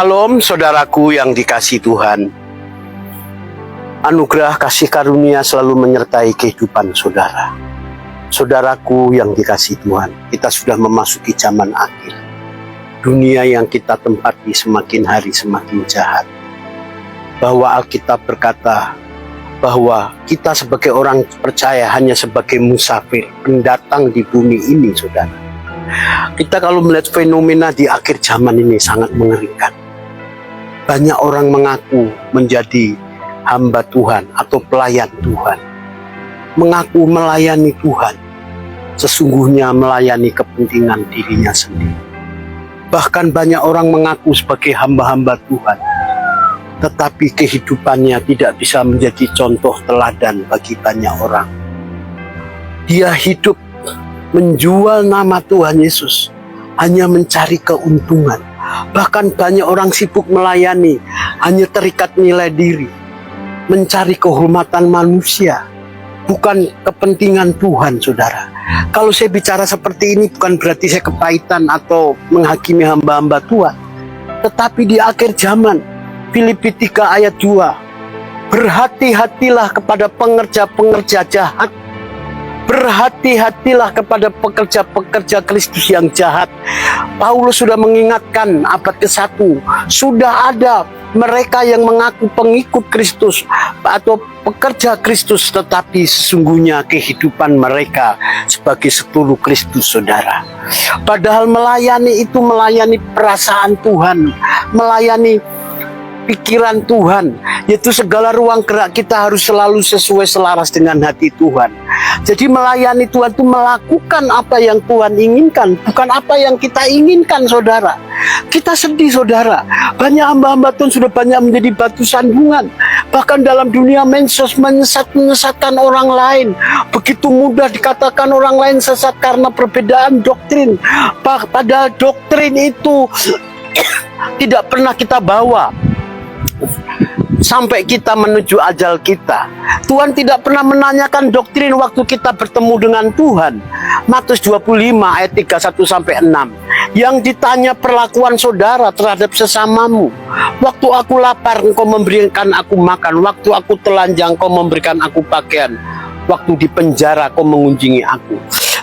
Shalom saudaraku yang dikasihi Tuhan. Anugerah kasih karunia selalu menyertai kehidupan saudara. Saudaraku yang dikasihi Tuhan, kita sudah memasuki zaman akhir. Dunia yang kita tempati semakin hari semakin jahat. Bahwa Alkitab berkata bahwa kita sebagai orang percaya hanya sebagai musafir, pendatang di bumi ini, saudara. Kita kalau melihat fenomena di akhir zaman ini sangat mengerikan. Banyak orang mengaku menjadi hamba Tuhan atau pelayan Tuhan. Mengaku melayani Tuhan. Sesungguhnya melayani kepentingan dirinya sendiri. Bahkan banyak orang mengaku sebagai hamba-hamba Tuhan. Tetapi kehidupannya tidak bisa menjadi contoh teladan bagi banyak orang. Dia hidup menjual nama Tuhan Yesus. Hanya mencari keuntungan. Bahkan banyak orang sibuk melayani, hanya terikat nilai diri, mencari kehormatan manusia, bukan kepentingan Tuhan, saudara. Kalau saya bicara seperti ini bukan berarti saya kepahitan atau menghakimi hamba-hamba Tuhan. Tetapi di akhir zaman, Filipi 3 ayat 2, berhati-hatilah kepada pengerja-pengerja jahat. Berhati-hatilah kepada pekerja-pekerja Kristus yang jahat. Paulus sudah mengingatkan abad ke-1, sudah ada mereka yang mengaku pengikut Kristus atau pekerja Kristus, tetapi sesungguhnya kehidupan mereka sebagai seturu Kristus, saudara. Padahal melayani itu melayani perasaan Tuhan, melayani pikiran Tuhan, yaitu segala ruang gerak kita harus selalu sesuai selaras dengan hati Tuhan. Jadi melayani Tuhan itu melakukan apa yang Tuhan inginkan, bukan apa yang kita inginkan, saudara. Kita sedih, saudara. Banyak hamba-hamba Tuhan sudah banyak menjadi batu sandungan. Bahkan dalam dunia medsos menyesatkan orang lain. Begitu mudah dikatakan orang lain sesat karena perbedaan doktrin. Padahal doktrin itu tidak pernah kita bawa sampai kita menuju ajal kita. Tuhan tidak pernah menanyakan doktrin waktu kita bertemu dengan Tuhan. Matius 25 ayat 31-6. Yang ditanya perlakuan saudara terhadap sesamamu. Waktu aku lapar engkau memberikan aku makan. Waktu aku telanjang engkau memberikan aku pakaian. Waktu di penjara kau mengunjungi aku.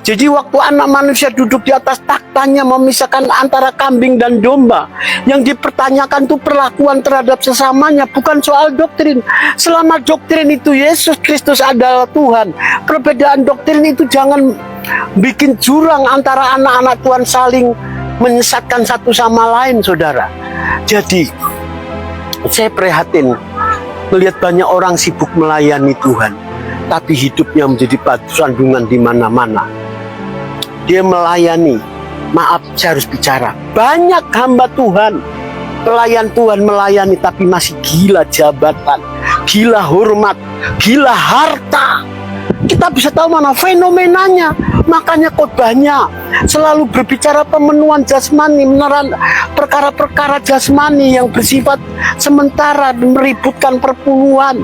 Jadi waktu anak manusia duduk di atas taktanya memisahkan antara kambing dan domba, yang dipertanyakan itu perlakuan terhadap sesamanya, bukan soal doktrin. Selama doktrin itu Yesus Kristus adalah Tuhan, perbedaan doktrin itu jangan bikin jurang antara anak-anak Tuhan saling menyesatkan satu sama lain, saudara. Jadi saya prihatin melihat banyak orang sibuk melayani Tuhan, tapi hidupnya menjadi batu sandungan di mana-mana. Dia melayani, maaf saya harus bicara, banyak hamba Tuhan, pelayan Tuhan melayani tapi masih gila jabatan, gila hormat, gila harta. Kita bisa tahu mana fenomenanya. Makanya khotbahnya selalu berbicara pemenuhan jasmani, meneran perkara-perkara jasmani yang bersifat sementara, meributkan perpuluhan.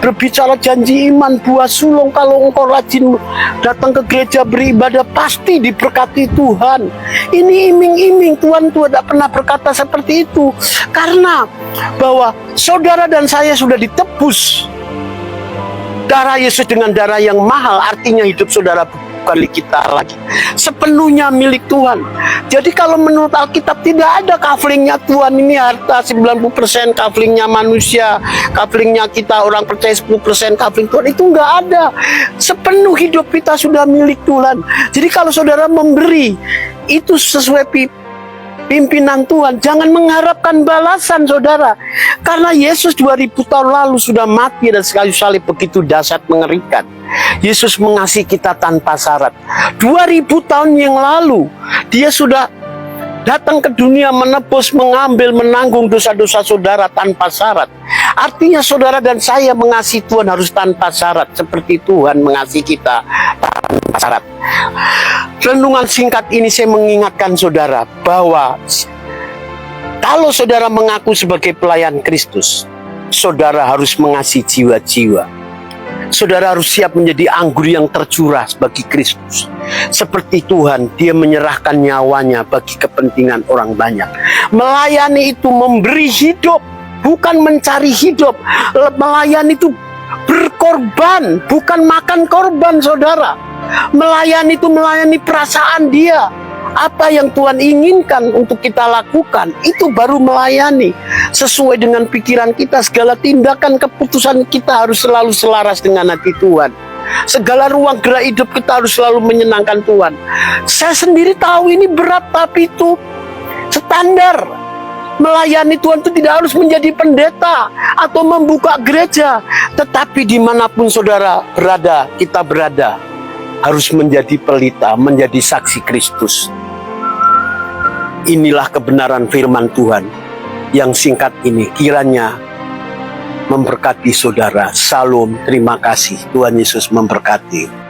Berbicara janji iman, buah sulung, kalau engkau rajin datang ke gereja beribadah pasti diberkati Tuhan. Ini iming-iming, Tuhan tidak pernah berkata seperti itu. Karena bahwa saudara dan saya sudah ditebus darah Yesus dengan darah yang mahal, artinya hidup saudara bukan milik kita lagi, sepenuhnya milik Tuhan. Jadi kalau menurut Alkitab tidak ada coveringnya Tuhan ini harta 90% coveringnya manusia, coveringnya kita orang percaya 10% covering Tuhan, itu nggak ada. Sepenuh hidup kita sudah milik Tuhan. Jadi kalau saudara memberi itu sesuai pimpinan Tuhan, jangan mengharapkan balasan, saudara. Karena Yesus 2000 tahun lalu sudah mati dan kayu salib begitu dahsyat mengerikan. Yesus mengasihi kita tanpa syarat. 2000 tahun yang lalu dia sudah datang ke dunia menebus, mengambil, menanggung dosa-dosa saudara tanpa syarat. Artinya saudara dan saya mengasihi Tuhan harus tanpa syarat, seperti Tuhan mengasihi kita tanpa syarat. Renungan singkat ini saya mengingatkan saudara bahwa kalau saudara mengaku sebagai pelayan Kristus, saudara harus mengasihi jiwa-jiwa. Saudara harus siap menjadi anggur yang tercurah bagi Kristus. Seperti Tuhan, dia menyerahkan nyawanya bagi kepentingan orang banyak. Melayani itu memberi hidup, bukan mencari hidup. Melayani itu berkorban, bukan makan korban, saudara. Melayani itu melayani perasaan dia. Apa yang Tuhan inginkan untuk kita lakukan, itu baru melayani. Sesuai dengan pikiran kita, segala tindakan keputusan kita harus selalu selaras dengan hati Tuhan. Segala ruang gerak hidup kita harus selalu menyenangkan Tuhan. Saya sendiri tahu ini berat, tapi itu standar. Melayani Tuhan itu tidak harus menjadi pendeta atau membuka gereja. Tetapi dimanapun saudara berada, kita berada, harus menjadi pelita, menjadi saksi Kristus. Inilah kebenaran firman Tuhan yang singkat ini kiranya memberkati saudara. Salam, terima kasih. Tuhan Yesus memberkati.